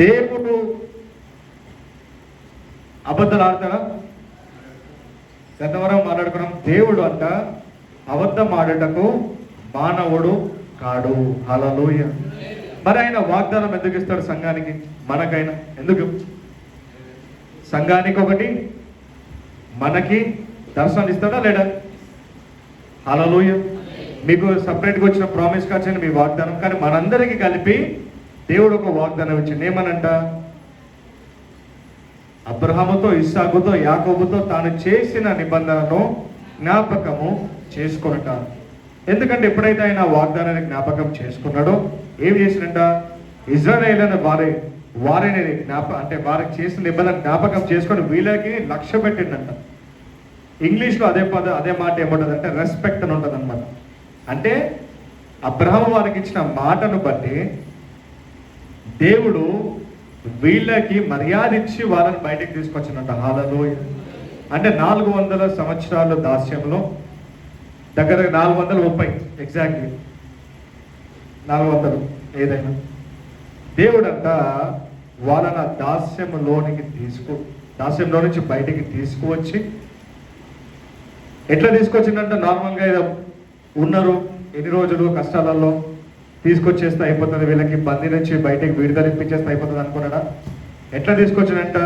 దేవుడు అబద్ధాలు ఆడతాడా? గతవరం మాట్లాడుకున్నాం. దేవుడు అంట అబద్ధం ఆడటకు మానవుడు కాడు. హల్లెలూయా. మరి ఆయన వాగ్దానం ఎందుకు ఇస్తాడు సంఘానికి? మనకైనా ఎందుకు? సంఘానికి ఒకటి, మనకి దర్శనం ఇస్తాడా లేడా? హల్లెలూయా. మీకు సపరేట్గా వచ్చిన ప్రామిస్ కార్డ్స్ అని మీ వాగ్దానం, కానీ మనందరికీ కలిపి దేవుడు ఒక వాగ్దానం ఇచ్చింది. ఏమనంట? అబ్రహాముతో, ఇస్సాకుతో, యాకోబుతో తాను చేసిన నిబంధనను జ్ఞాపకము చేసుకొనట. ఎందుకంటే ఎప్పుడైతే ఆయన వాగ్దానాన్ని జ్ఞాపకం చేసుకున్నాడో ఏం చేసినట్ట? ఇజ్రాయేలును వారిని అంటే వారికి చేసిన నిబంధన జ్ఞాపకం చేసుకొని వీళ్ళకి లక్ష్య పెట్టిండంట. ఇంగ్లీష్లో అదే మాట ఏముంటుంది అంటే రెస్పెక్ట్ అని ఉంటుంది అనమాట. అంటే అబ్రహాము వారికి ఇచ్చిన మాటను బట్టి దేవుడు వీళ్ళకి మర్యాద ఇచ్చి వాళ్ళని బయటికి తీసుకొచ్చినట్ట. హల్లెలూయా. అంటే 400 సంవత్సరాల దాస్యంలో, దగ్గర 430 ఎగ్జాక్ట్లీ 400 ఏదైనా, దేవుడంట వాళ్ళని దాస్యంలో నుంచి బయటికి తీసుకువచ్చి, ఎట్లా తీసుకొచ్చిందంట? నార్మల్గా ఏదో ఉన్నారు ఎన్ని రోజులు కష్టాలలో తీసుకొచ్చేస్తే అయిపోతుంది, వీళ్ళకి బందీ నుంచి బయటికి విడుదల ఇప్పించేస్తే అయిపోతుంది అనుకున్నాడా? ఎట్లా తీసుకొచ్చినంట?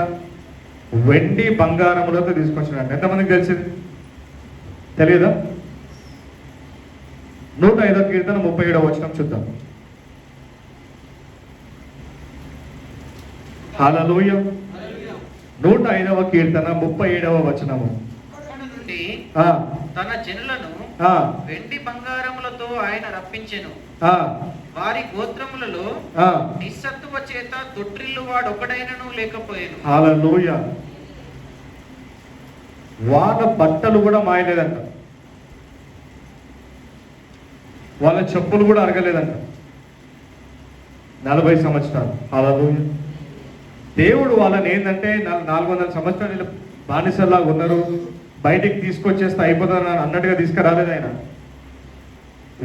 వెండి బంగారములతో తీసుకొచ్చినంట. ఎంతమందికి తెలిసింది? తెలియదా? 105వ కీర్తన 37వ వచనం చూద్దాం. హల్లెలూయా. 105వ కీర్తన 37వ వచనము. తన జనులను వెండి బంగారములతో ఆయన రప్పించెను. వారి గోత్రములలో నిస్సత్తువ చేత తొట్టిల్లు వాడు ఒకడైనను లేకపోయాను. హల్లెలూయా. వాళ్ళ బట్టలు కూడా మాయలేదంట, వాళ్ళ చెప్పులు కూడా అరగలేదంట 40 సంవత్సరాలు. హల్లెలూయా. దేవుడు వాళ్ళని ఏంటంటే 400 సంవత్సరాలు బానిసల్లాగా ఉన్నారు, బయటికి తీసుకొచ్చేస్తే అయిపోతుంది అన్నట్టుగా తీసుకురాలేదు ఆయన.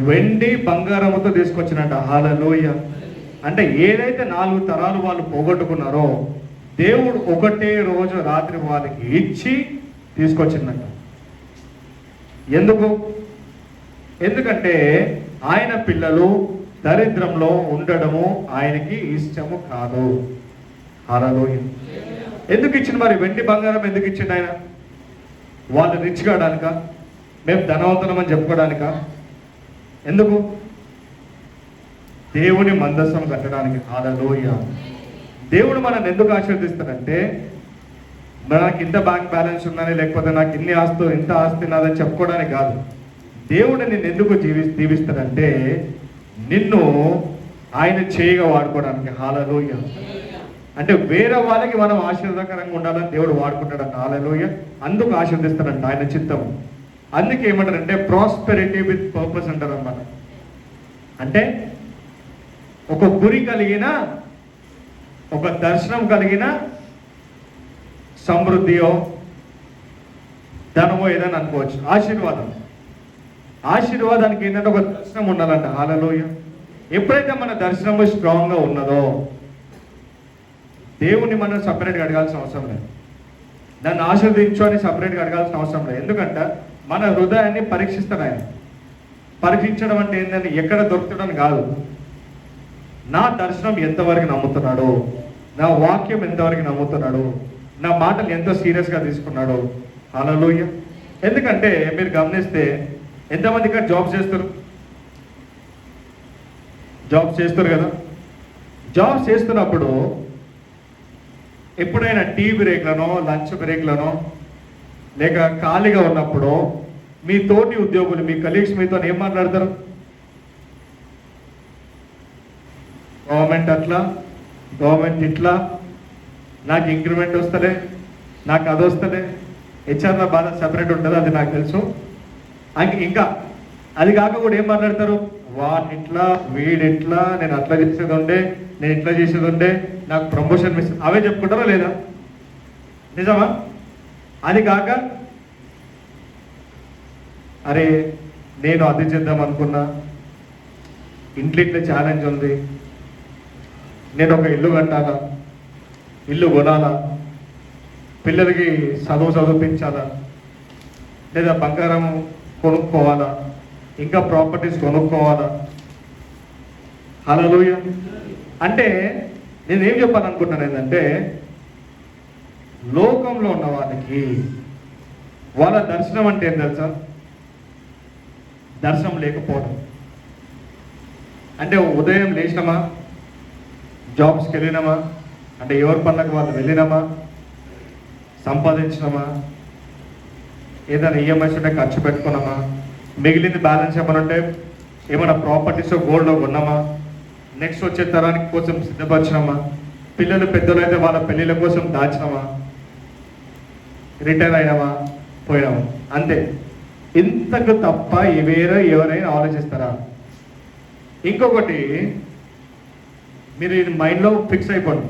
వెండి బంగారముతో తీసుకొచ్చినట్ట. హల్లెలూయా. అంటే ఏదైతే 4 తరాలు వాళ్ళు పోగొట్టుకున్నారో దేవుడు ఒకటే రోజు రాత్రి వాళ్ళకి ఇచ్చి తీసుకొచ్చిందంట. ఎందుకంటే ఆయన పిల్లలు దరిద్రంలో ఉండడము ఆయనకి ఇష్టము కాదు. హల్లెలూయా. ఎందుకు ఇచ్చింది మరి? వెండి బంగారం ఎందుకు ఇచ్చిండు ఆయన? వాళ్ళు రిచ్ కావడానిక? మేము ధనవంతులం అని చెప్పుకోవడానిక? ఎందుకు? దేవుని మందసం కట్టడానికి. హల్లెలూయా. దేవుడు మనల్ని ఎందుకు ఆశీర్వదిస్తాడంటే నాకు ఇంత బ్యాంక్ బ్యాలెన్స్ ఉందని, లేకపోతే నాకు ఇంత ఆస్తి నాదని చెప్పుకోవడానికి కాదు. దేవుడు నిన్ను ఎందుకు దీవిస్తాడంటే నిన్ను ఆయన చేయగా వాడుకోవడానికి. హల్లెలూయా. అంటే వేరే వాళ్ళకి మనం ఆశీర్వాదకరంగా ఉండాలని దేవుడు వాడుకుంటాడంట. హల్లెలూయా. అందుకు ఆశీర్వదిస్తాడంట ఆయన చిత్తం. అందుకే ఏమంటారంటే ప్రాస్పెరిటీ విత్ పర్పస్ అంటారు అన్నమాట. అంటే ఒక గురి కలిగిన, ఒక దర్శనం కలిగిన సమృద్ధియో ధనమో ఏదైనా అనుకోవచ్చు. ఆశీర్వాదానికి ఏంటంటే ఒక దర్శనం ఉండాలంట. హల్లెలూయా. ఎప్పుడైతే మన దర్శనము స్ట్రాంగ్గా ఉన్నదో దేవుని మనం సపరేట్గా అడగాల్సిన అవసరం లేదు, దాన్ని ఆశీర్వదించు అని సపరేట్గా అడగాల్సిన అవసరం లేదు. ఎందుకంటే మన హృదయాన్ని పరీక్షిస్తాడు ఆయన. పరీక్షించడం అంటే ఏంటంటే ఎక్కడ దొరుకుతాడని కాదు, నా దర్శనం ఎంతవరకు నమ్ముతున్నాడు, నా వాక్యం ఎంతవరకు నమ్ముతున్నాడు, నా మాటలు ఎంత సీరియస్గా తీసుకున్నాడు. హల్లెలూయా. ఎందుకంటే మీరు గమనిస్తే ఎంతమంది ఇక్కడ జాబ్స్ చేస్తారు కదా. జాబ్స్ చేస్తున్నప్పుడు ఎప్పుడైనా టీ బ్రేక్లనో, లంచ్ బ్రేక్లనో, లేక ఖాళీగా ఉన్నప్పుడు మీ తోటి ఉద్యోగులు, మీ కలీగ్స్ మీతో ఏం మాట్లాడతారు? గవర్నమెంట్ అట్లా, గవర్నమెంట్ ఇట్లా, నాకు ఇంక్రిమెంట్ వస్తలే, నాకు అది వస్తలే, హెచ్ఆర్ల బాధ సపరేట్ ఉంటుంది, అది నాకు తెలుసు. ఇంకా అది కాక కూడా ఏం మాట్లాడతారు? వాడిట్లా, వీడిట్లా, నేను అట్లా చేసేది ఉండే, నేను ఇట్లా చేసేది ఉండే, నాకు ప్రమోషన్ మిస్, అవే చెప్పుకుంటారా లేదా? నిజమా? అది కాక అరే నేను అది చేద్దాం అనుకున్నా, ఇంట్లో ఇట్లా ఛాలెంజ్ ఉంది, నేను ఒక ఇల్లు కట్టాలా, ఇల్లు కొనాలా, పిల్లలకి చదివించాలా, లేదా బంగారం కొనుక్కోవాలా, ఇంకా ప్రాపర్టీస్ కొనుక్కోవాలా. హల్లెలూయా. అంటే నేనేం చెప్పాలనుకుంటున్నాను ఏంటంటే, లోకంలో ఉన్న వాళ్ళకి వాళ్ళ దర్శనం అంటే ఏం తెలుసా? దర్శనం లేకపోవడం. అంటే ఉదయం లేచినామా, జాబ్స్కి వెళ్ళినామా, అంటే ఎవరి పనులకు వాళ్ళు వెళ్ళినామా, సంపాదించినామా, ఏదైనా ఈఎంఐస్ ఉంటే ఖర్చు పెట్టుకున్నామా, మిగిలింది బ్యాలెన్స్ ఏమైనా ఉంటే ఏమైనా ప్రాపర్టీస్ గోల్డ్లో కొన్నామా, నెక్స్ట్ వచ్చే తరానికి కోసం సిద్ధపరిచినామా, పిల్లలు పెద్దలు అయితే వాళ్ళ పెళ్ళిళ్ళ కోసం దాచినామా, రిటైర్ అయినామా, పోయినామా, అంతే. ఇంతకు తప్ప ఎవరైనా ఆలోచిస్తారా? ఇంకొకటి మీరు ఇది మైండ్లో ఫిక్స్ అయిపోండి,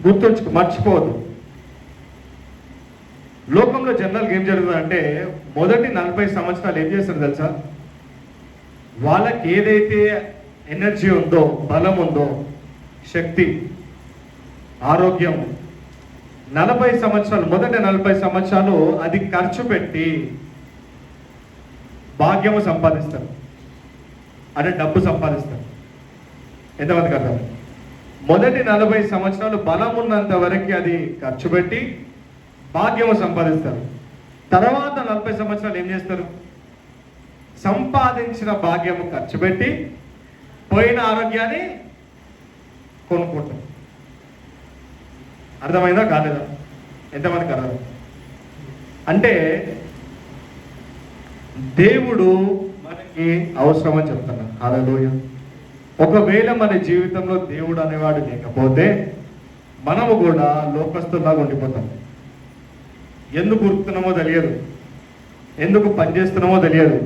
గుర్తుంచుకో, మర్చిపోవద్దు. లోకంలో జనరల్గా ఏం జరుగుతుందంటే మొదటి 40 సంవత్సరాలు ఏం చేస్తారు తెలుసా? వాళ్ళకి ఏదైతే ఎనర్జీ ఉందో, బలం ఉందో, శక్తి, ఆరోగ్యం, 40 సంవత్సరాలు, మొదటి 40 సంవత్సరాలు అది ఖర్చు పెట్టి భాగ్యము సంపాదిస్తారు, అంటే డబ్బు సంపాదిస్తారు. ఎంతమందికి అర్థం? మొదటి 40 సంవత్సరాలు బలం ఉన్నంత వరకు అది ఖర్చు పెట్టి భాగ్యము సంపాదిస్తారు. తర్వాత 40 సంవత్సరాలు ఏం చేస్తారు? సంపాదించిన భాగ్యము ఖర్చు పెట్టి పోయిన ఆరోగ్యాన్ని కొనుక్కుంటారు. అర్థమైందా కాలేదా? ఎంతమందికి అర్థం? అంటే దేవుడు మనకి అవసరం అని చెప్తున్నా. హల్లెలూయా. ఒకవేళ మన జీవితంలో దేవుడు అనేవాడు లేకపోతే మనము కూడా లోకస్తుల్లాగా ఉండిపోతాం. ఎందుకు ఉరుకుతున్నామో తెలియదు, ఎందుకు పని చేస్తున్నామో తెలియదు,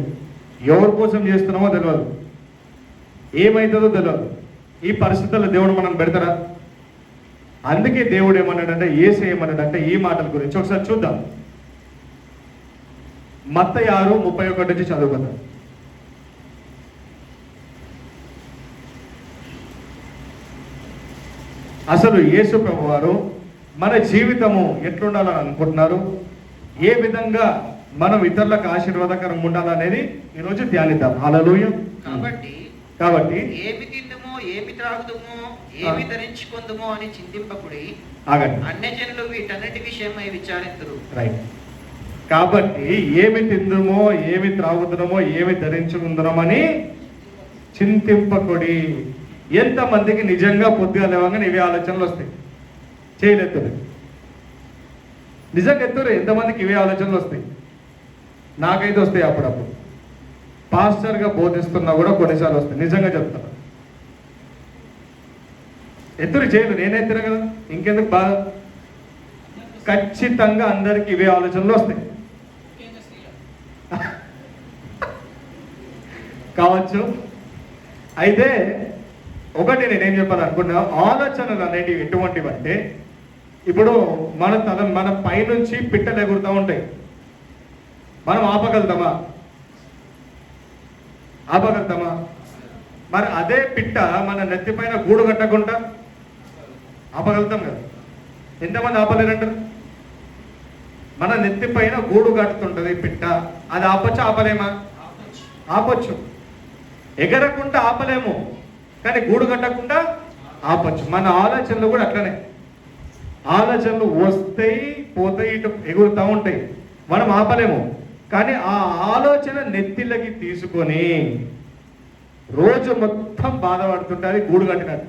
ఎవరి కోసం చేస్తున్నామో తెలియదు, ఏమవుతుందో తెలియదు. ఈ పరిస్థితుల్లో దేవుడు మనం పెడతారా? అందుకే దేవుడు ఏమన్నాడంటే, యేసు ఏమన్నాడంటే ఈ మాటల గురించి ఒకసారి చూద్దాం. మత్తయి 6:31 నుంచి చదువుకుందాం. అసలు యేసు ప్రభు వారు మన జీవితము ఎట్లుండాలని అనుకుంటున్నారు, ఏ విధంగా మనం ఇతరులకు ఆశీర్వాదకరంగా ఉండాలనేది ఈరోజు ధ్యానిద్దాం. హల్లెలూయా. కాబట్టి ఏమి తిందుమో, ఏమి త్రాగుదుమో, ఏమి ధరించుకుందుమో అని చింతింపకుడి, అన్యజనులు వీటన్నిటి విషయమై విచారింతురు. రైట్. కాబట్టి ఏమి తిందుమో, ఏమి త్రాగుతున్నామో, ఏమి ధరించుకుందామని చింతింపకుడి. ఎంతమందికి నిజంగా పొద్దుగా లేవగానే ఇవే ఆలోచనలు వస్తాయి? చేయలేతురు. నిజంగా ఎత్తురు. ఎంతమందికి ఇవే ఆలోచనలు వస్తాయి? నాకైతే వస్తాయి అప్పుడప్పుడు. పాస్టర్గా బోధిస్తున్నా కూడా కొన్నిసార్లు వస్తాయి. నిజంగా చెప్తాను. ఎత్తురు చేయను, నేనే ఎత్తురు కదా, ఇంకెందుకు బాధ? ఖచ్చితంగా అందరికి ఇవే ఆలోచనలు వస్తాయి కావచ్చు. అయితే ఒకటి నేనేం చెప్పాలనుకున్నా, ఆలోచనలు అనేటివి ఎటువంటివి అంటే, ఇప్పుడు మన పైనుంచి పిట్టలు ఎగురుతూ ఉంటాయి. మనం ఆపగలుగుతామా? మరి అదే పిట్ట మన నెత్తిపైన గూడు కట్టకుండా ఆపగలుగుతాం కదా? ఎంతమంది ఆపలేరంటారు? మన నెత్తిపైన గూడు కట్టుతుంటది పిట్ట, అది ఆపొచ్చు, ఆపలేమా? ఆపొచ్చు. ఎగరకుండా ఆపలేము, కానీ గూడు కట్టకుండా ఆపొచ్చు. మన ఆలోచనలు కూడా అట్లనే. ఆలోచనలు వస్తాయి, పోతాయి, ఇటు ఎగురుతూ ఉంటాయి. మనం ఆపలేము, కానీ ఆ ఆలోచన నెత్తిలకి తీసుకొని రోజు మొత్తం బాధపడుతుంటుంది గూడు కట్టినట్టు.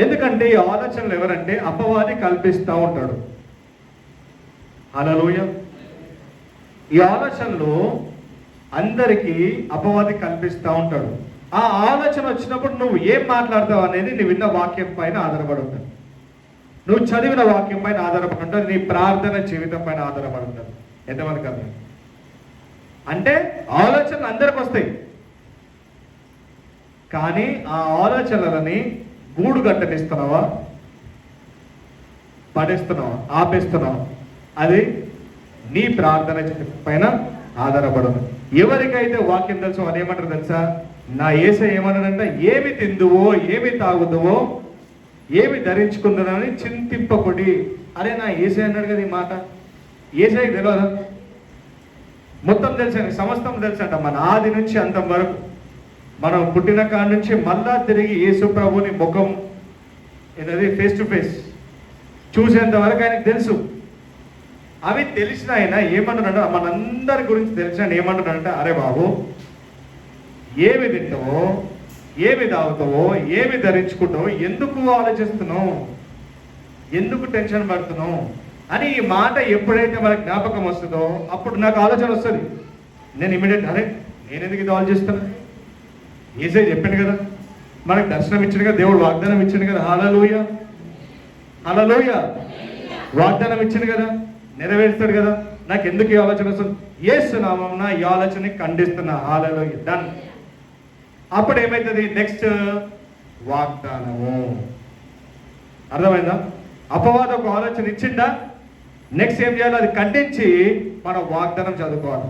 ఎందుకంటే ఈ ఆలోచనలు ఎవరంటే అపవాది కల్పిస్తూ ఉంటాడు. హల్లెలూయా. ఈ ఆలోచనలు అందరికీ అపవాది కల్పిస్తూ ఉంటాడు. ఆ ఆలోచన వచ్చినప్పుడు నువ్వు ఏం మాట్లాడతావు అనేది నీ విన్న వాక్యం పైన ఆధారపడి ఉంటుంది, నువ్వు చదివిన వాక్యం పైన ఆధారపడి ఉంటుంది, నీ ప్రార్థన జీవితం పైన ఆధారపడి ఉంటుంది. ఎంతమందికి అర్థం? అంటే ఆలోచనలు అందరికి వస్తాయి, కానీ ఆ ఆలోచనలని గూడు కట్టనిస్తున్నావా, పడేస్తున్నావా, ఆపేస్తున్నావా? అది నీ ప్రార్థన పైన ఆధారపడదు. ఎవరికైతే వాక్యం తెలుసో అదేమంటారు తెలుసా? నా యేసయ్య ఏమన్నాడంటే, ఏమి తిందువో, ఏమి తాగుదువో, ఏమి ధరించుకుందనని చింతింపకుడి. అరే నా యేసయ్య అన్నాడు కదా ఈ మాట. యేసయ్య తెలియదా? మొత్తం తెలుసండి, సమస్తం తెలుసంట. మన ఆది నుంచి అంతం వరకు, మనం పుట్టిన కాడి నుంచి మళ్ళా తిరిగి యేసు ప్రభుని ముఖం ఏదది ఫేస్ టు ఫేస్ చూసేంత వరకు ఆయనకు తెలుసు. అవి తెలిసిన ఆయన ఏమంటున్నాడు, మనందరి గురించి తెలిసిన ఏమంటున్నాడంటే, అరే బాబు ఏమి తింటావో, ఏమి తాగుతావో, ఏమి ధరించుకుంటావో, ఎందుకు ఆలోచిస్తున్నావు, ఎందుకు టెన్షన్ పడుతున్నావు అని ఈ మాట ఎప్పుడైతే మనకు జ్ఞాపకం వస్తుందో అప్పుడు నాకు ఆలోచన వస్తుంది. నేను ఇమీడియట్ అరే నేను ఎందుకు ఇది ఆలోచిస్తాను, యేసయ్య చెప్పాను కదా, మనకు దర్శనం ఇచ్చాడు కదా, దేవుడు వాగ్దానం ఇచ్చాడు కదా, హల్లెలూయా హల్లెలూయా, వాగ్దానం ఇచ్చాడు కదా, నెరవేరుస్తాడు కదా, నాకు ఎందుకు ఈ ఆలోచన వస్తుంది? యేసు నామమున ఈ ఆలోచనని ఖండిస్తున్నా. హల్లెలూయా, డన్. అప్పుడు ఏమవుతుంది? నెక్స్ట్ వాగ్దానము. అర్థమైందా? అపవాద ఒక ఆలోచన ఇచ్చిందా, నెక్స్ట్ ఏం చేయాలి? అది ఖండించి మనం వాగ్దానం చదువుకోవాలి.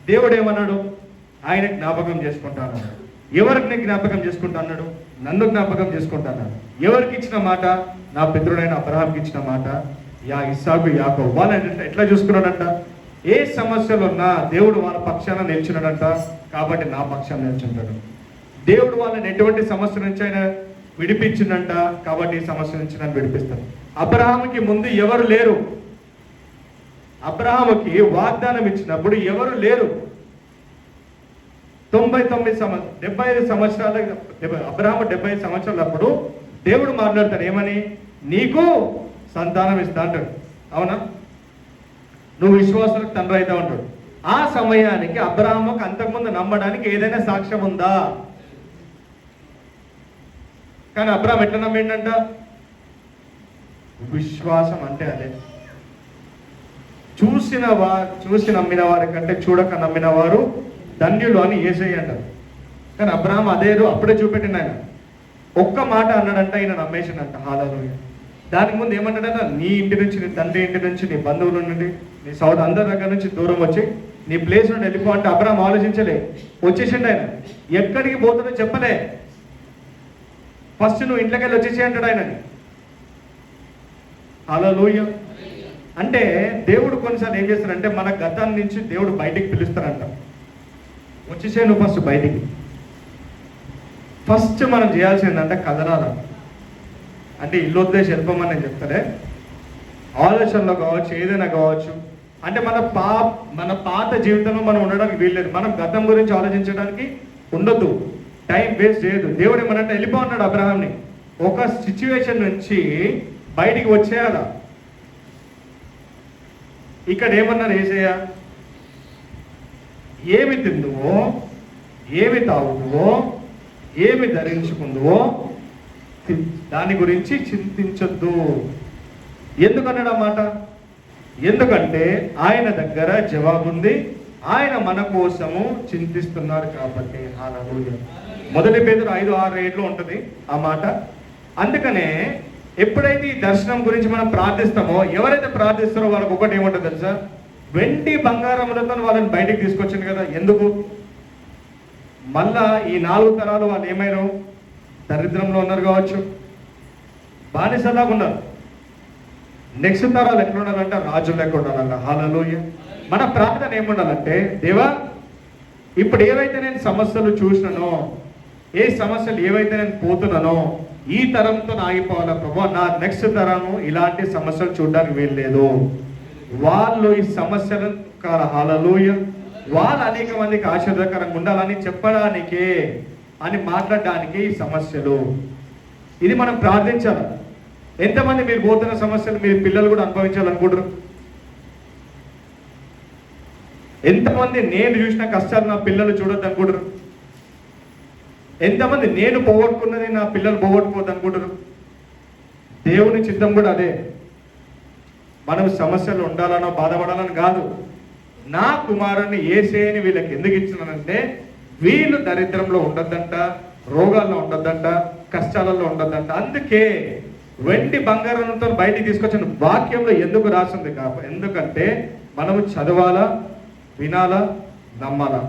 దేవుడు ఏమన్నాడు? ఆయన జ్ఞాపకం చేసుకుంటాను. ఎవరికి జ్ఞాపకం చేసుకుంటా అన్నాడు? నన్ను జ్ఞాపకం చేసుకుంటాను. ఎవరికి ఇచ్చిన మాట? నా పితరుడైన అబ్రహాంకి ఇచ్చిన మాట. ఇస్సాకు, యాకోబు వాళ్ళని ఎట్లా చూసుకున్నాడంట? ఏ సమస్యలు ఉన్నా దేవుడు వాళ్ళ పక్షాన నిల్చున్నాడంట, కాబట్టి నా పక్షాన నిల్చుంటాడు. దేవుడు వాళ్ళని ఎటువంటి సమస్య నుంచి అయినా విడిపించిందంట, కాబట్టి ఈ సమస్య నుంచి నన్ను విడిపిస్తాడు. అబ్రహాముకి ముందు ఎవరు లేరు. అబ్రహాముకి వాగ్దానం ఇచ్చినప్పుడు ఎవరు లేరు. 75 సంవత్సరాల అబ్రహాము 75 సంవత్సరాలప్పుడు దేవుడు మాట్లాడతాడు ఏమని? నీకు సంతానం ఇస్తా అంటాడు. అవునా? నువ్వు విశ్వాసాలకు తండ్రి అవుతా ఉంటాడు. ఆ సమయానికి అబ్రహాముకు అంతకుముందు నమ్మడానికి ఏదైనా సాక్ష్యం ఉందా? కానీ అబ్రహాం ఎట్లా నమ్మిండంట? విశ్వాసం అంటే అదే. చూసి నమ్మిన వారి కంటే చూడక నమ్మిన వారు ధన్యులు అని యేసయ్య అంటారు. కానీ అబ్రహాం అదే అప్పుడే చూపెట్టిండు. ఆయన ఒక్క మాట అన్నాడంట, ఆయన నమ్మేసిండంట. హల్లెలూయా. దానికి ముందు ఏమంటాడంట? నీ ఇంటి నుంచి, నీ తండ్రి ఇంటి నుంచి, నీ బంధువుల నుండి, నీ సౌద్ అందరి దగ్గర నుంచి దూరం వచ్చి నీ ప్లేస్ నుండి వెళ్ళిపో అంటే అబ్రహాం ఆలోచించలే, వచ్చేసిండు. ఆయన ఎక్కడికి పోతుందో చెప్పలే. ఫస్ట్ నువ్వు ఇంట్లోకి వెళ్ళి వచ్చేసి అంటాడు ఆయనని. హల్లెలూయా. అంటే దేవుడు కొన్నిసార్లు ఏం చేస్తాడంటే మన గతాన్ని నుంచి దేవుడు బయటికి పిలుస్తారంట. వచ్చేసే నువ్వు ఫస్ట్ బయటికి. ఫస్ట్ మనం చేయాల్సిందంటే కదలాల. అంటే ఇల్లు వదిలేసి వెళ్ళిపోమని నేను చెప్తానే, ఆలోచనలో కావచ్చు, ఏదైనా కావచ్చు. అంటే మన పాత జీవితంలో మనం ఉండడానికి వీల్లేదు. మనం గతం గురించి ఆలోచించడానికి ఉండొద్దు, టైం వేస్ట్ చేయదు. దేవుడు ఏమనంటే వెళ్ళిపో అన్నాడు అబ్రహాంని. ఒక సిచ్యువేషన్ నుంచి బయటికి వచ్చేయాలా. ఇక్కడ ఏమన్నారు యేసయ్య? ఏమి తిందువో, ఏమి తాగుదువో, ఏమి ధరించుకుందువో దాని గురించి చింతించొద్దు. ఎందుకన్నాడు ఆ మాట? ఎందుకంటే ఆయన దగ్గర జవాబుంది, ఆయన మన కోసము చింతిస్తున్నారు కాబట్టి. హల్లెలూయా. 1 పేతురు 5:6-7 ఉంటుంది ఆ మాట. అందుకనే ఎప్పుడైతే ఈ దర్శనం గురించి మనం ప్రార్థిస్తామో, ఎవరైతే ప్రార్థిస్తారో వాళ్ళకి ఒకటి ఏముంటుంది తెలుసా? వెండి బంగారములతో వాళ్ళని బయటికి తీసుకొచ్చింది కదా. ఎందుకు? మళ్ళా ఈ 4 తరాలు వాళ్ళు ఏమైనా దరిద్రంలో ఉన్నారు కావచ్చు, బానిసలాగా ఉన్నారు. నెక్స్ట్ తరాలు ఎట్లా ఉండాలంటే రాజులు లెక్క ఉండాలంట. హల్లెలూయా. మన ప్రార్థన ఏముండాలంటే, దేవా ఇప్పుడు ఏవైతే నేను సమస్యలు చూసినానో, ఏ సమస్యలు ఏవైతే నేను పోతున్నానో, ఈ తరంతో ఆగిపోవాలా ప్రభు. నా నెక్స్ట్ తరము ఇలాంటి సమస్యలు చూడడానికి వీల్లేదు. వాళ్ళు ఈ సమస్యలు హల్లెలూయా, వాళ్ళు అనేక మందికి ఆశీర్వాదకరంగా ఉండాలని చెప్పడానికే అని మాట్లాడడానికి ఈ సమస్యలు. ఇది మనం ప్రార్థించాలి. ఎంతమంది మీరు పోతున్న సమస్యలు మీరు పిల్లలు కూడా అనుభవించాలనుకుంటారు? ఎంతమంది నేను చూసిన కష్టాలు నా పిల్లలు చూడొద్దు అనుకుంటారు? ఎంతమంది నేను పోగొట్టుకున్నది నా పిల్లలు పోగొట్టుకోవద్దు అనుకుంటారు? దేవుని చిత్తం కూడా అదే. మనం సమస్యలు ఉండాలనో బాధపడాలని కాదు. నా కుమారుని యేసేని వీళ్ళకి ఎందుకు ఇచ్చినానంటే, వీళ్ళు దరిద్రంలో ఉండొద్దంట, రోగాల్లో ఉండొద్దంట, కష్టాలలో ఉండొద్దంట. అందుకే వెండి బంగారంతో బయటికి తీసుకొచ్చిన వాక్యంలో ఎందుకు రాసింది కాబట్టి, ఎందుకంటే మనము చదవాలా, వినాలా, నమ్మాలా.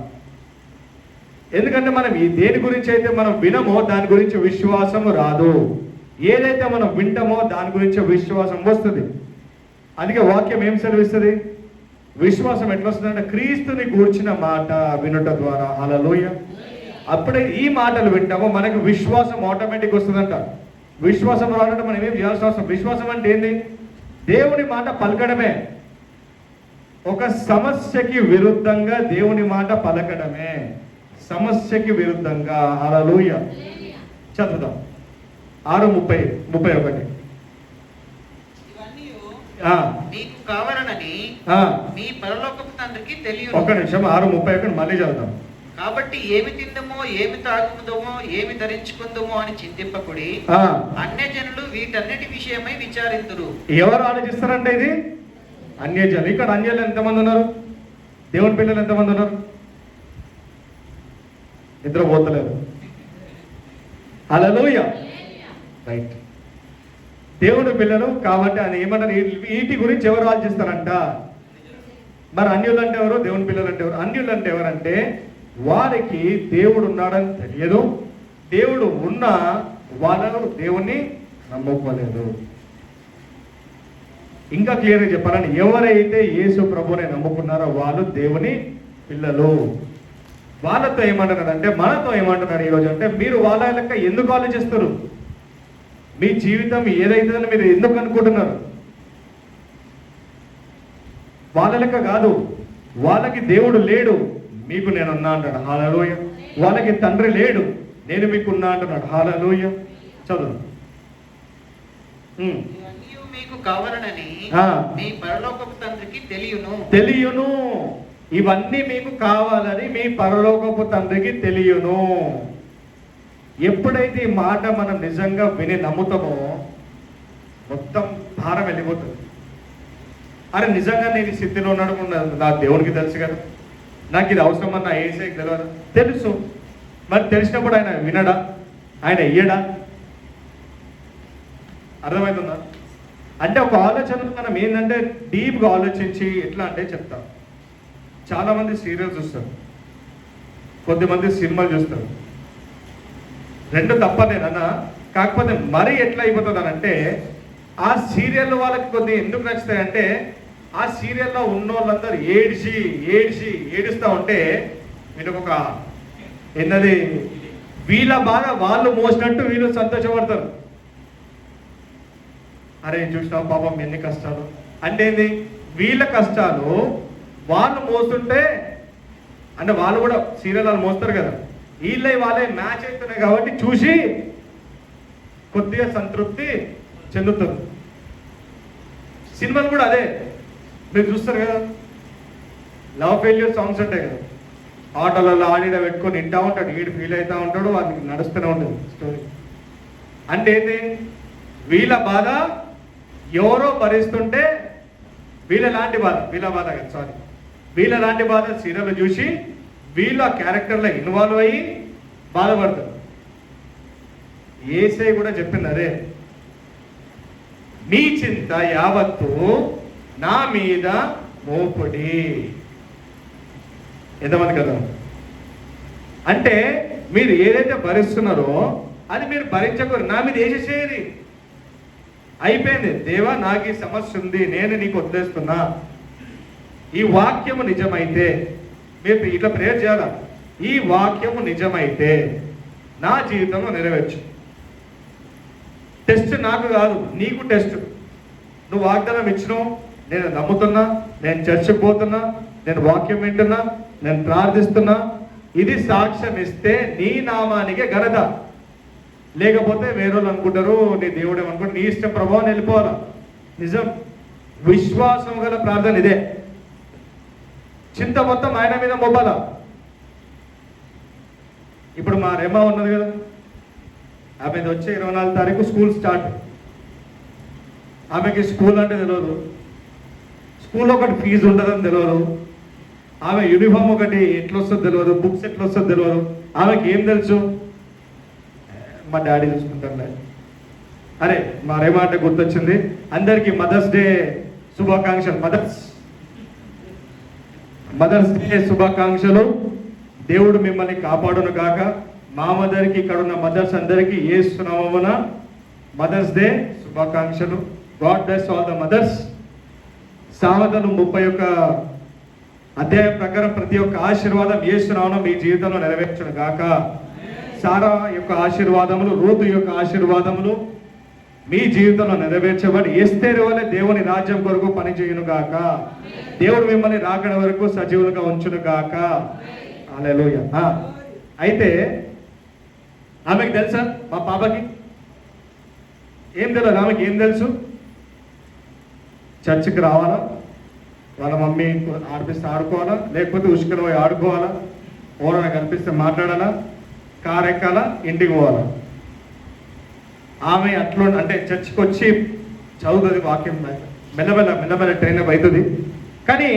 ఎందుకంటే మనం ఈ దేని గురించి అయితే మనం వినమో దాని గురించి విశ్వాసము రాదు. ఏదైతే మనం వింటామో దాని గురించి విశ్వాసం వస్తుంది. అందుకే వాక్యం ఏం సెలవిస్తుంది? విశ్వాసం ఎట్లా వస్తుందంటే క్రీస్తుని గూర్చిన మాట వినుట ద్వారా. హల్లెలూయా. అప్పుడే ఈ మాటలు వింటామో మనకు విశ్వాసం ఆటోమేటిక్ వస్తుందంట. విశ్వాసం రావాలంటే మనం ఏం చేయాల్సిన అవసరం. విశ్వాసం అంటే ఏంది? దేవుని మాట పలకడమే. ఒక సమస్యకి విరుద్ధంగా దేవుని మాట పలకడమే. సమస్యకి విరుద్ధంగా. హల్లెలూయా. చదువుదాం 6:31. మీకు కావాలనని మీ పరలోకపు తండ్రికి తెలియదు. ఒక్క నిమిషం, 6:31 మళ్ళీ చదువుతాం. కాబట్టి ఏమి తిందమో, ఏమి తాగుదమో, ఏమి ధరించుకుందమో అని చింతింపకుడి. అన్యజనులు వీటన్నిటి విషయమై విచారింతురు. ఎవరు ఆలోచిస్తారంటే ఇది? అన్యజనులు. ఇక్కడ అన్యజనులు ఎంతమంది ఉన్నారు? దేవుని పిల్లలు ఎంతమంది ఉన్నారు? ఇద్దరు పోతలేరు. హల్లెలూయా. రైట్. దేవుని పిల్లలు కాబట్టి ఆయన ఏమన్నారు? వీటి గురించి ఎవరు ఆలోచిస్తారంట? మరి అన్యులు అంటే ఎవరు? దేవుని పిల్లలు అంటే ఎవరు? అన్యులు అంటే ఎవరంటే వారికి దేవుడు ఉన్నాడని తెలియదు. దేవుడు ఉన్నా వాళ్ళను దేవుణ్ణి నమ్ముకోలేదు. ఇంకా క్లియర్గా చెప్పాలని, ఎవరైతే యేసు ప్రభుని నమ్ముకున్నారో వాళ్ళు దేవుని పిల్లలు. వాళ్ళతో ఏమంటున్నారంటే, మనతో ఏమంటున్నారు ఈరోజు అంటే, మీరు వాళ్ళ లెక్క ఎందుకు ఆలోచిస్తారు? మీ జీవితం ఏదైతుందని మీరు ఎందుకు అనుకుంటున్నారు? వాళ్ళ లెక్క కాదు. వాళ్ళకి దేవుడు లేడు, మీకు నేనున్నా అంటాడు. హల్లెలూయా. వాళ్ళకి తండ్రి లేడు, నేను మీకున్నా అంటున్నాడు. హల్లెలూయా. చదువు. మీకు కావాలనని మీ పరలోకపు తండ్రికి తెలియను. ఇవన్నీ మీకు కావాలని మీ పరలోకపు తండ్రికి తెలియను. ఎప్పుడైతే ఈ మాట మనం నిజంగా విని నమ్ముతామో మొత్తం భారం వెళ్ళిపోతుంది. అరే నిజంగా నేను ఈ స్థితిలో ఉన్నాడు నా దేవునికి తెలుసు కదా, నాకు ఇది అవసరం అన్న ఏసైకి తెలియదు. తెలుసు. మరి తెలిసినప్పుడు ఆయన వినడా? ఆయన ఇయ్యడా? అర్థమవుతుందా? అంటే ఒక ఆలోచన మనం ఏంటంటే డీప్గా ఆలోచించి ఎట్లా అంటే చెప్తాం. చాలామంది సీరియల్స్ చూస్తారు, కొద్దిమంది సినిమాలు చూస్తారు. రెండు తప్పలేదన్నా. కాకపోతే మరీ ఎట్లా అయిపోతుంది అని అంటే, ఆ సీరియల్ వాళ్ళకి కొద్ది ఎందుకు నచ్చుతాయంటే, ఆ సీరియల్లో ఉన్న వాళ్ళందరూ ఏడుస్తూ ఉంటే వీళ్ళకి ఒక ఏంటది, వీళ్ళ బాధ వాళ్ళు మోసినట్టు వీళ్ళు సంతోషపడతారు. అరే చూసినావు పాపం ఎన్ని కష్టాలు అంటే ఏంది, వీళ్ళ కష్టాలు వాళ్ళు మోస్తుంటే, అంటే వాళ్ళు కూడా సీరియల్ వాళ్ళు మోస్తారు కదా, వాళ్ళే మ్యాచ్ అవుతున్నాయి కాబట్టి చూసి కొద్దిగా సంతృప్తి చెందుతారు. సినిమాలు కూడా అదే మీరు చూస్తారు కదా, లవ్ ఫెయిల్యూర్ సాంగ్స్ ఉంటాయి కదా, ఆటోలలో ఆడిడ పెట్టుకొని వింటా ఉంటాడు, వీడు ఫీల్ అవుతూ ఉంటాడు, వాడికి నడుస్తూనే ఉంటుంది స్టోరీ. అంటే ఏంటి, వీళ్ళ బాధ ఎవరో భరిస్తుంటే వీళ్ళలాంటి బాధ సీరియల్ చూసి వీళ్ళు ఆ క్యారెక్టర్లో ఇన్వాల్వ్ అయ్యి బాధపడతారు. యేసయ్య కూడా చెప్పింది అదే, మీ చింత యావత్తు నా మీద మోపుడి. ఎంతమంది కదా, అంటే మీరు ఏదైతే భరిస్తున్నారో అది మీరు భరించకూడదు, నా మీద వేసేసేది. అయిపోయింది, దేవా నాకు ఈ సమస్య ఉంది, నేను నీకు వదిలేస్తున్నా. ఈ వాక్యము నిజమైతే మీరు ఇట్లా ప్రేయర్ చేయాలా, ఈ వాక్యము నిజమైతే నా జీవితంలో నెరవేర్చు. టెస్ట్ నాకు కాదు, నీకు టెస్ట్. నువ్వు వాగ్దానం ఇచ్చినావు, నేను నమ్ముతున్నా, నేను చర్చకు పోతున్నా, నేను వాక్యం వింటున్నా, నేను ప్రార్థిస్తున్నా, ఇది సాక్ష్యం ఇస్తే నీ నామానికే ఘనత. లేకపోతే వేరే వాళ్ళు అనుకుంటారు నీ దేవుడు ఏమనుకుంటారు, నీ ఇష్టం ప్రభావం వెళ్ళిపోవాలా. నిజం, విశ్వాసం గల ప్రార్థన ఇదే. చింత మొత్తం ఆయన మీద మొబ్బాలా. ఇప్పుడు మా రెమ్మ ఉన్నది కదా, ఆమెది వచ్చే 24 తారీఖు స్కూల్ స్టార్ట్. ఆమెకి స్కూల్ అంటే తెలియదు, స్కూల్లో ఒకటి ఫీజు ఉంటుందని తెలియదు, ఆమె యూనిఫామ్ ఒకటి ఎట్లా వస్తుందో తెలియదు, బుక్స్ ఎట్లా వస్తుందో తెలియదు. ఆమెకి ఏం తెలుసు, మా డాడీ చూసుకుంటారులే. అరే మా రెమ్మ అంటే గుర్తొచ్చింది, అందరికీ మదర్స్ డే శుభాకాంక్షలు. మదర్స్ డే శుభాకాంక్షలు. దేవుడు మిమ్మల్ని కాపాడును గాక. మా మదర్కి, ఇక్కడ ఉన్న మదర్స్ అందరికీ యేసు నామమున మదర్స్ డే శుభాకాంక్షలు. God bless all the mothers. సామెతలు 31 అధ్యాయం ప్రకారం ప్రతి ఒక్క ఆశీర్వాదం యేసునామమున మీ జీవితంలో నెరవేర్చును గాక. సారా యొక్క ఆశీర్వాదములు, రూతు యొక్క ఆశీర్వాదములు మీ జీవితంలో నెరవేర్చబడి ఎస్తేరు వలె దేవుని రాజ్యం కొరకు పనిచేయును గాక. దేవుడు మిమ్మల్ని రాకడ వరకు సజీవులుగా ఉంచును గాక. హల్లెలూయా. అయితే ఆమెకు తెలుసా, మా పాపకి ఏం తెలియదు. ఆమెకి ఏం తెలుసు? చర్చికి రావాలా, వాళ్ళ మమ్మీ ఆడిపిస్తే ఆడుకోవాలా, లేకపోతే ఉసుకలు పోయి ఆడుకోవాలా, ఎవరైనా కనిపిస్తే మాట్లాడాలా, కారు ఎక్కాలా, ఇంటికి పోవాలా. ఆమె అట్లా అంటే చర్చికి వచ్చి చదువుతుంది, వాక్యం మెల్లమెల్ల ట్రైన్ అప్ అవుతుంది. కానీ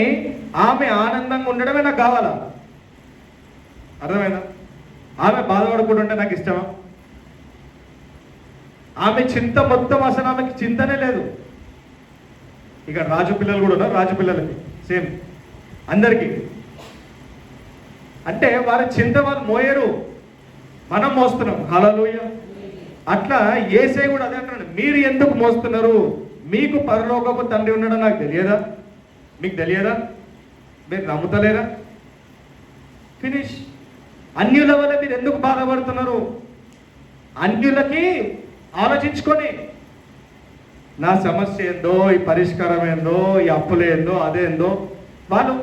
ఆమె ఆనందంగా ఉండడమే నాకు కావాలా. అర్థమైందా? ఆమె బాధపడకుండా నాకు ఇష్టమా? ఆమె చింత మొత్తం అసలు ఆమెకి చింతనే లేదు. ఇక రాజు పిల్లలు కూడా ఉన్నారు, రాజు పిల్లలకి సేమ్ అందరికీ. అంటే వారి చింత వాళ్ళు మోయరు, మనం మోస్తున్నాం. హల్లెలూయా. అట్లా యేసయ్య కూడా అదే అంటున్నాడు, మీరు ఎందుకు మోస్తున్నారు? మీకు పరలోకపు తండ్రి ఉండడం నాకు తెలియదా? మీకు తెలియదా? మీరు నమ్ముతలేరా? ఫినిష్. అన్యుల వల్ల మీరు ఎందుకు బాధపడుతున్నారు? అన్యులకి ఆలోచించుకొని నా సమస్య ఏందో, ఈ పరిష్కారం ఏందో, ఈ అప్పులు ఏందో, అదేందో వాళ్ళు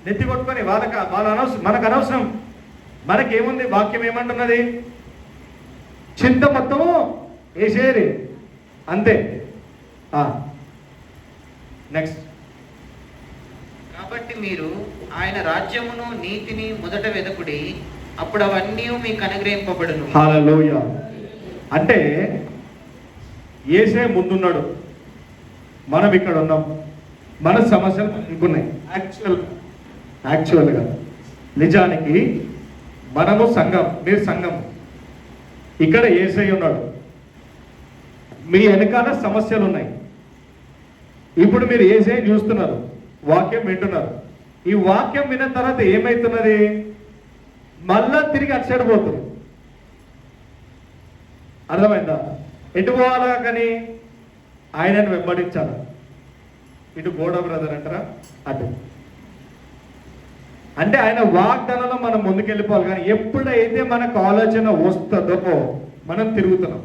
నెత్తి కొట్టుకొని వాళ్ళ అనవసరం, మనకు అనవసరం. మనకేముంది? వాక్యం ఏమంటున్నది? చింత మొత్తము వేసేది అంతే. నెక్స్ట్. కాబట్టి మీరు ఆయన రాజ్యమును నీతిని మొదట వెదకుడి, అప్పుడు అవన్నీ మీకు అనుగ్రహింపబడును. హల్లెలూయా. అంటే యేసే ముందున్నాడు, మనం ఇక్కడ ఉన్నాం, మన సమస్యలు ఇంకున్నాయి. యాక్చువల్గా నిజానికి మనము సంఘం, మీరు సంఘం, ఇక్కడ యేసే ఉన్నాడు, మీ వెనకాల సమస్యలు ఉన్నాయి. ఇప్పుడు మీరు యేసే చూస్తున్నారు, వాక్యం వింటున్నారు. ఈ వాక్యం విన్న తర్వాత ఏమవుతున్నది? మళ్ళా తిరిగి అటు సైడ్ పోతుంది. అర్థమైందా? ఎటు పోవాలా? కానీ ఆయనను వెంబడించాలి. ఇటు గోడ బ్రదర్ అంటారా, అటు. అంటే ఆయన వాగ్దానంలో మనం ముందుకెళ్ళిపోవాలి. కానీ ఎప్పుడైతే మనకు ఆలోచన వస్తుందో మనం తిరుగుతున్నాం.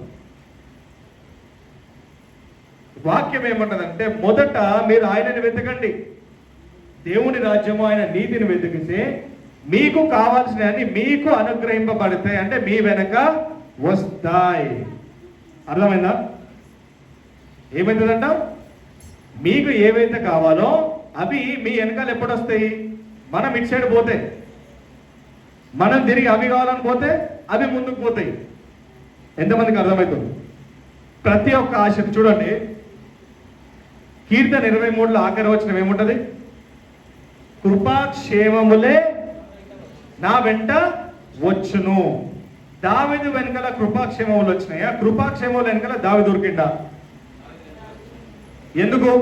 వాక్యం ఏమంటదంటే, మొదట మీరు ఆయనని వెతకండి, దేవుని రాజ్యము ఆయన నీతిని వెతికితే మీకు కావాల్సినవన్నీ మీకు అనుగ్రహింపబడతాయి. అంటే మీ వెనక వస్తాయి. అర్థమైందా? ఏమైతుందంట? మీకు ఏవైతే కావాలో అవి మీ వెనకాల ఎప్పుడు వస్తాయి? మనం ఇటు సైడ్ పోతే, మనం తిరిగి అవి కావాలని పోతే అవి ముందుకు పోతాయి. ఎంతమందికి అర్థమవుతుంది? ప్రతి ఒక్క ఆశ చూడండి. కీర్తన 23లో ఆఖరి వచనం ఏముంటది? కృపాక్షేమములే నా వెంట వచ్చును. దావీదు వెనకాల కృపాక్షేమములు వచ్చినాయా? కృపాక్షేమముల వెనకాల దావీదు దొరికిండా? ఎందుకు?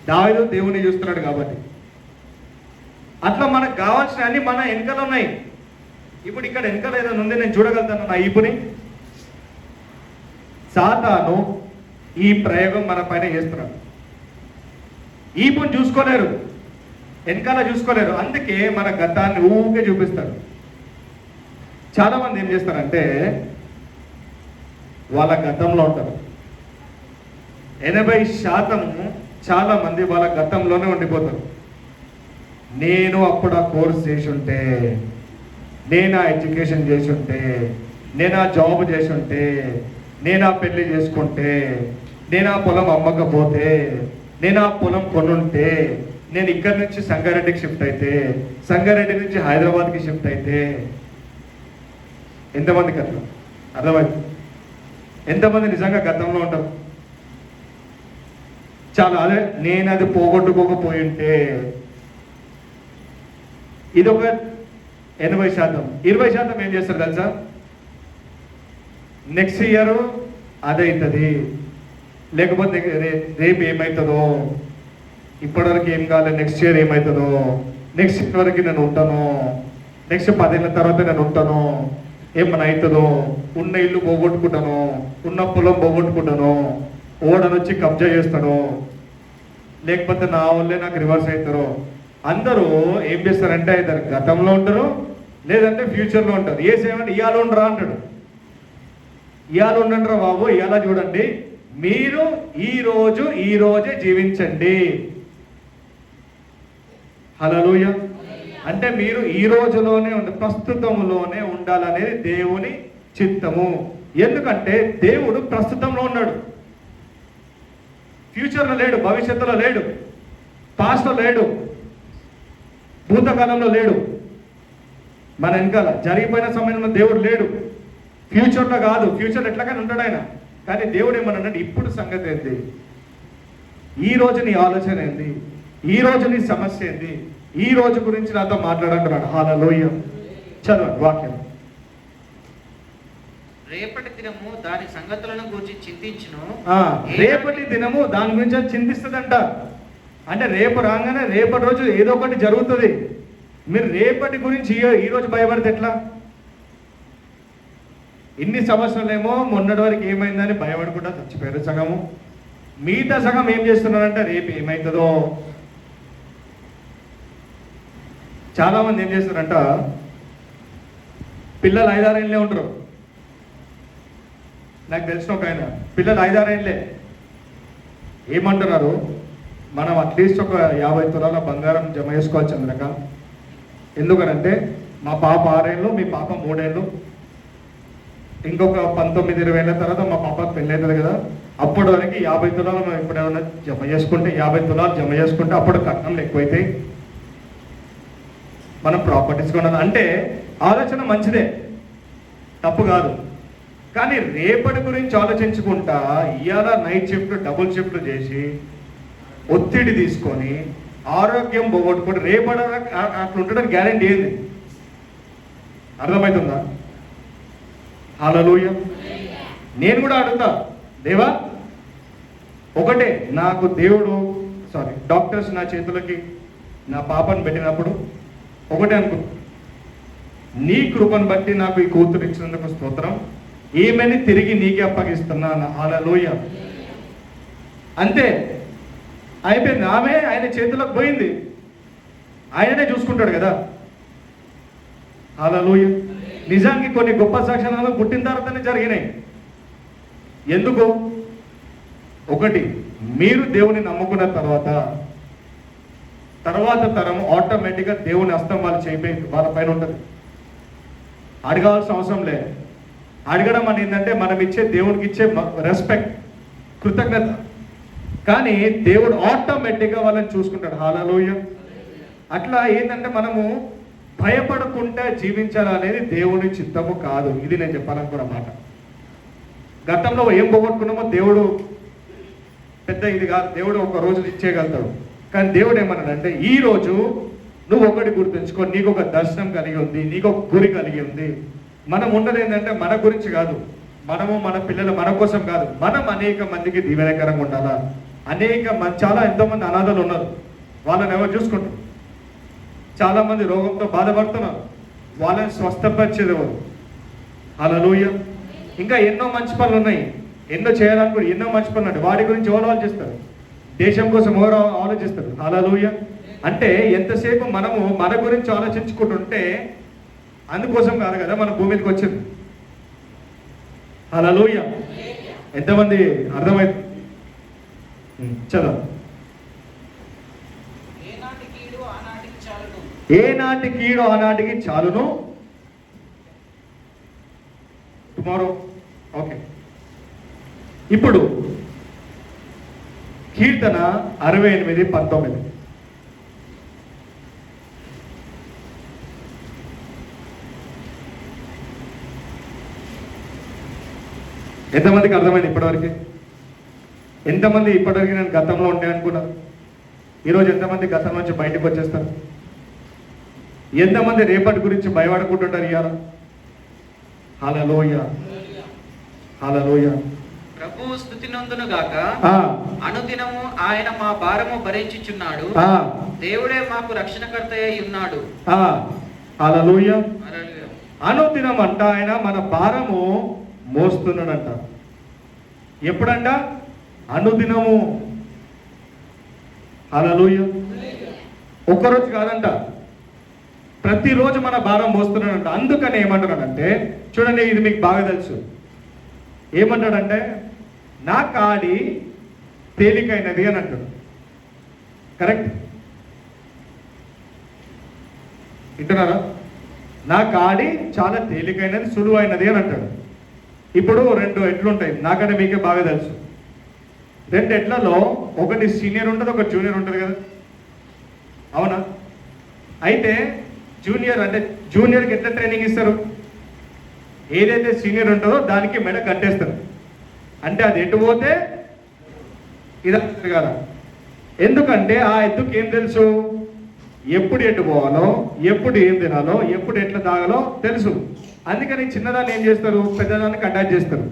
దావీదు దేవుని చూస్తున్నాడు కాబట్టి. అట్లా మనకు కావాల్సిన అన్ని మన వెనకాల ఉన్నాయి. ఇప్పుడు ఇక్కడ వెనకాల ఏదైనా ఉంది, నేను చూడగలుగుతాను నా ఈపుని. సాతాను ఈ ప్రయోగం మన పైన చేస్తున్నాడు. ఈపుని చూసుకోలేరు, వెనకాల చూసుకోలేరు. అందుకే మన గతాన్ని ఊరికే చూపిస్తారు. చాలా మంది ఏం చేస్తారంటే వాళ్ళ గతంలో ఉంటారు. 80% చాలా మంది వాళ్ళ గతంలోనే ఉండిపోతారు. నేను అప్పుడు ఆ కోర్స్ చేసి ఉంటే, నేను ఆ ఎడ్యుకేషన్ చేసి ఉంటే, నేను ఆ జాబ్ చేసి ఉంటే, నేను ఆ పెళ్లి చేసుకుంటే, నేను ఆ పొలం అమ్మకపోతే, నేను ఆ పొలం కొనుంటే, నేను ఇక్కడి నుంచి సంగారెడ్డికి షిఫ్ట్ అయితే, సంగారెడ్డి నుంచి హైదరాబాద్కి షిఫ్ట్ అయితే. ఎంతమందికి అట్లా అర్థమైంది? ఎంతమంది నిజంగా గతంలో ఉంటారు? చాలా. అదే నేను అది పోగొట్టుకోకపోయి ఉంటే. ఇది ఒక 80%. 20% ఏం చేస్తారు తెలుసా? నెక్స్ట్ ఇయర్ అదవుతుంది, లేకపోతే రేపు ఏమవుతుందో, ఇప్పటివరకు ఏం కాలేదు, నెక్స్ట్ ఇయర్ ఏమవుతుందో, నెక్స్ట్ ఇయర్ వరకు నేను ఉంటాను, నెక్స్ట్ 10 ఏళ్ళ తర్వాత నేను ఉంటాను, ఏమన్నా అవుతుందో, ఉన్న ఇల్లు పోగొట్టుకుంటాను, ఉన్న పొలం పోగొట్టుకుంటాను, ఓడనొచ్చి కబ్జా చేస్తాడు, లేకపోతే నా వల్లే నాకు రివర్స్ అవుతారు. అందరూ ఏం చేస్తారంటే ఇద్దరు గతంలో ఉంటారు, లేదంటే ఫ్యూచర్లో ఉంటారు. ఏ సేమంటే ఇవాళ ఉండరా అంటాడు. ఇవాళ ఉండండిరా బాబు, ఇవాళ చూడండి, మీరు ఈ రోజే జీవించండి. హల్లెలూయా. అంటే మీరు ఈ రోజులోనే ప్రస్తుతంలోనే ఉండాలనేది దేవుని చిత్తము. ఎందుకంటే దేవుడు ప్రస్తుతంలో ఉన్నాడు, ఫ్యూచర్లో లేడు, భవిష్యత్తులో లేడు, పాస్ట్లో లేడు, భూతకాలంలో లేడు. మన వెనకాల జరిగిపోయిన సమయంలో దేవుడు లేడు, ఫ్యూచర్లో కాదు. ఫ్యూచర్ ఎట్లాగైనా ఉంటాడు ఆయన. కానీ దేవుడు ఏమన్నాడంటే ఇప్పుడు సంగతి ఏంది, ఈ రోజు నీ ఆలోచన ఏంది, ఈ రోజు నీ సమస్య ఏంది, ఈ రోజు గురించి నాతో మాట్లాడంటున్నాడు. హల్లెలూయా. చదవండి వాక్యం. రేపటి దినము దాని సంగతులను గురించి చింతించును. రేపటి దినము దాని గురించి అది చింతిస్తుందంట. అంటే రేపు రాగానే రేపటి రోజు ఏదో ఒకటి జరుగుతుంది. మీరు రేపటి గురించి ఈ రోజు భయపడితే ఎట్లా? ఇన్ని సంవత్సరాలేమో మొన్నటి వరకు ఏమైందని భయపడకుండా చచ్చిపోయారు సగము. మిగతా సగం ఏం చేస్తున్నారంటే రేపు ఏమవుతుందో. చాలా మంది ఏం చేస్తారంట, పిల్లలు 5-6 ఏళ్ళే ఉంటారు. నాకు తెలిసిన ఒక ఆయన పిల్లలు 5-6 ఏళ్ళే. ఏమంటున్నారు, మనం అట్లీస్ట్ ఒక 50 తులాల బంగారం జమ చేసుకోవాలి చంద్రక. ఎందుకనంటే మా పాప 6 ఏళ్ళు, మీ పాప 3 ఏళ్ళు, ఇంకొక 19-20 ఏళ్ళ తర్వాత మా పాపకు పెళ్ళి అవుతుంది కదా, అప్పటి వరకు 50 తులాలు మనం ఇప్పుడు ఏమైనా జమ చేసుకుంటే, 50 తులాలు జమ చేసుకుంటే అప్పుడు కట్నంలు ఎక్కువైతాయి, మనం ప్రాపర్టీస్ కొనాలి. అంటే ఆలోచన మంచిదే, తప్పు కాదు. కానీ రేపటి గురించి ఆలోచించుకుంటా ఇవాళ నైట్ షిఫ్ట్ డబుల్ షిఫ్ట్ చేసి ఒత్తిడి తీసుకొని ఆరోగ్యం పోగొట్టుకొని రేపటి అట్లా ఉండడానికి గ్యారెంటీ ఏంది? అర్థమవుతుందా? హల్లెలూయా. నేను కూడా అడుగుతా, దేవా ఒకటే, నాకు దేవుడు డాక్టర్స్ నా చేతులకి నా పాపను పెట్టినప్పుడు ఒకటే అనుకో, నీ కృపను బట్టి నాకు ఈ కూతురు ఇచ్చినందుకు స్తోత్రం, ఈమెని తిరిగి నీకే అప్పగిస్తున్నాను. హల్లెలూయా. అంతే, అయిపోయింది. ఆమె ఆయన చేతులకు పోయింది, ఆయననే చూసుకుంటాడు కదా. హల్లెలూయా. నిజానికి కొన్ని గొప్ప సాక్ష్యాలు పుట్టిన తర్వాతనే జరిగినాయి. ఎందుకు? ఒకటి, మీరు దేవుని నమ్ముకున్న తర్వాత తరం ఆటోమేటిక్గా దేవుని హస్తం వాళ్ళు చేయిపోయి వాళ్ళ పైన ఉంటుంది. అడగాల్సిన అవసరం లేదు. అడగడం అని ఏంటంటే మనం ఇచ్చే దేవునికి ఇచ్చే రెస్పెక్ట్, కృతజ్ఞత. కానీ దేవుడు ఆటోమేటిక్గా వాళ్ళని చూసుకుంటాడు. హల్లెలూయా. అట్లా ఏంటంటే మనము భయపడకుండా జీవించాలనేది దేవుని చిత్తము కాదు. ఇది నేను చెప్పాలనుకున్న మాట. గతంలో ఏం పోగొట్టుకున్నామో దేవుడు పెద్ద ఇది కాదు. దేవుడు ఒక రోజు ఇచ్చేయగలుగుతాడు. కానీ దేవుడు ఏమన్నాడంటే ఈ రోజు నువ్వు ఒకటి గుర్తుంచుకో, నీకు ఒక దర్శనం కలిగి ఉంది, నీకు ఒక గురి కలిగి ఉంది. మనం ఉన్నది ఏంటంటే మన గురించి కాదు, మనము మన పిల్లలు మన కోసం కాదు, మనం అనేక మందికి దీవెనకరంగా ఉండాలా. చాలా ఎంతోమంది అనాథలు ఉన్నారు, వాళ్ళని ఎవరు చూసుకుంటారు. చాలా మంది రోగంతో బాధపడుతున్నారు, వాళ్ళని స్వస్థపరిచేది ఎవరు? హల్లెలూయా. ఇంకా ఎన్నో మంచి పనులు ఉన్నాయి, ఎన్నో చేయాలనుకుని ఎన్నో మంచి పనులు ఉన్నాయి. వాటి గురించి ఎవరు ఆలోచిస్తారు? దేశం కోసం ఎవరు ఆలోచిస్తారు? హల్లెలూయా. అంటే ఎంతసేపు మనము మన గురించి ఆలోచించుకుంటుంటే అందుకోసం కాదు కదా మన భూమికి వచ్చింది. హల్లెలూయా. ఎంతమంది అర్థమైంది? చదువు. ఏనాటి కీడు ఆనాటికి చాలును. టుమారో. ఓకే. ఇప్పుడు కీర్తన 68:19. ఎంతమందికి అర్థమైంది ఇప్పటివరకు? ఎంతమంది ఇప్పటివరకు నేను గతంలో ఉండే అనుకున్నారు? ఈరోజు ఎంతమంది గతం నుంచి బయటకు వచ్చేస్తారు? ఎంతమంది రేపటి గురించి భయపడుకుంటుంటారు ఇవాళ? హల్లెలూయా. హల్లెలూయా. ప్రభువు స్తుతి నందును గాక. అనుదినము ఆయన మా భారము భరించుచున్నాడు. దేవుడే మాకు రక్షణకర్త అయి ఉన్నాడు. హల్లెలూయా. అనుదినం అంట ఆయన మన భారము మోస్తున్నాడంట. ఎప్పుడంట? అనుదినము. హల్లెలూయా. ఒక్కరోజు కాదంట, ప్రతిరోజు మన భారం మోస్తున్నాడంట. అందుకని ఏమంటున్నాడంటే, చూడండి ఇది మీకు బాగా తెలుసు, ఏమంటాడంటే నా కాడి తేలికైనది అని అంటాడు. కరెక్ట్? వింటున్నారా? నా కాడి చాలా తేలికైనది, సులువైనది అని అంటాడు. ఇప్పుడు రెండు ఎట్లుంటాయి నాకంటే మీకే బాగా తెలుసు. రెండు ఎట్లలో ఒకటి సీనియర్ ఉంటుంది, ఒకటి జూనియర్ ఉంటుంది కదా, అవునా? అయితే జూనియర్ అంటే జూనియర్కి ఎట్లా ట్రైనింగ్ ఇస్తారు? ఏదైతే సీనియర్ ఉంటుందో దానికి మెడ కట్టేస్తారు. అంటే అది ఎటు పోతే ఇది కదా. ఎందుకంటే ఆ ఎద్దుకి ఏం తెలుసు? ఎప్పుడు ఎటు పోవాలో, ఎప్పుడు ఏం తినాలో, ఎప్పుడు ఎట్లా తాగాలో తెలుసు. అందుకని చిన్నదాన్ని ఏం చేస్తారు? పెద్దదానికి అటాచ్ చేస్తారు.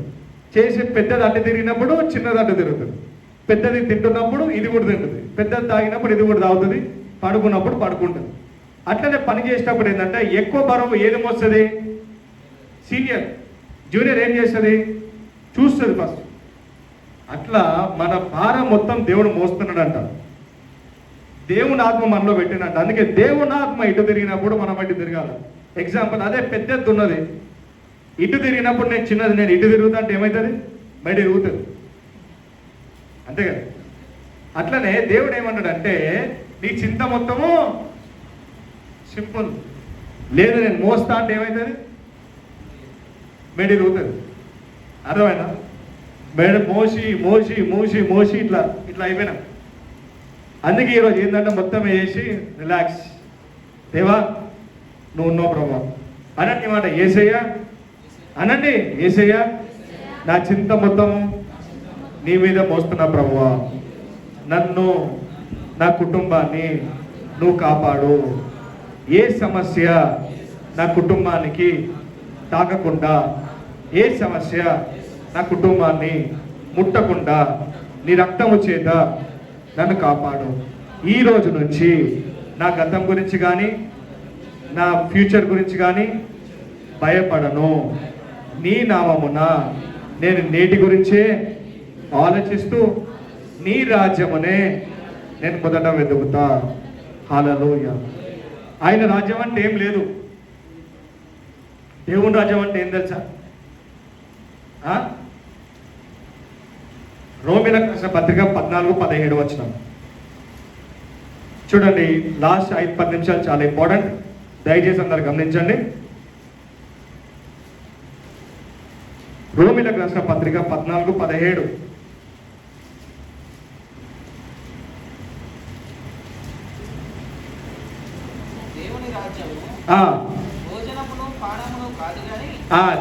చేసి పెద్దది అడ్డు తిరిగినప్పుడు చిన్నది అడ్డు తిరుగుతుంది. పెద్దది తింటున్నప్పుడు ఇది కూడా తింటుంది, పెద్దది తాగినప్పుడు ఇది కూడా తాగుతుంది, పడుకున్నప్పుడు పడుకుంటుంది. అట్లనే పని చేసేటప్పుడు ఏంటంటే ఎక్కువ బరువు ఏది మోస్తుంది? సీనియర్. జూనియర్ ఏం చేస్తుంది? చూస్తుంది ఫస్ట్. అట్లా మన భారం మొత్తం దేవుడు మోస్తున్నాడంట. దేవుని ఆత్మ మనలో పెట్టినట్ట. అందుకే దేవుని ఆత్మ ఇటు తిరిగినప్పుడు మనం అటు తిరగాలి. ఎగ్జాంపుల్, అదే పెద్దది ఉన్నది, ఇటు తిరిగినప్పుడు నేను ఇటు తిరుగుతా అంటే ఏమవుతుంది? బయట తిరుగుతుంది. అంతే కదా? అట్లనే దేవుడు ఏమన్నాడంటే నీ చింత మొత్తము సింపుల్ లేదు, నేను మోస్తా అంటే ఏమవుతుంది? మెడి తిరుగుతుంది. అర్థమైనా? మెడ మోసి మోసి మోసి మోసి ఇట్లా ఇట్లా అయిపోయినా. అందుకే ఈరోజు ఏంటంటే మొత్తం వేసి రిలాక్స్, దేవా నువ్వు ఉన్నావు ప్రభా అనండి మాట. ఏసయ్యా అనండి, ఏసయ్యా నా చింత మొత్తం నీ మీద మోస్తున్నా ప్రభువా, నన్ను నా కుటుంబాన్ని నువ్వు కాపాడు. ఏ సమస్య నా కుటుంబానికి తాకకుండా, ఏ సమస్య నా కుటుంబాన్ని ముట్టకుండా నీ రక్తము చేత నన్ను కాపాడు. ఈ రోజు నుంచి నా గతం గురించి కానీ నా ఫ్యూచర్ గురించి కానీ భయపడను. నీ నామమున నేను నేటి గురించే ఆలోచిస్తూ నీ రాజ్యమునే నేను మొదట వెతుకుతా. హల్లెలూయా. ఆయన రాజ్యం అంటే ఏం లేదు. దేవుని రాజ్యం అంటే ఏం తెలుసా? రోమీయులకు రాసిన పత్రిక 14-17 వచనం చూడండి. లాస్ట్ 5-10 నిమిషాలు చాలా ఇంపార్టెంట్, దయచేసి అందరు గమనించండి. రోమీయులకు రాసిన పత్రిక 14-17.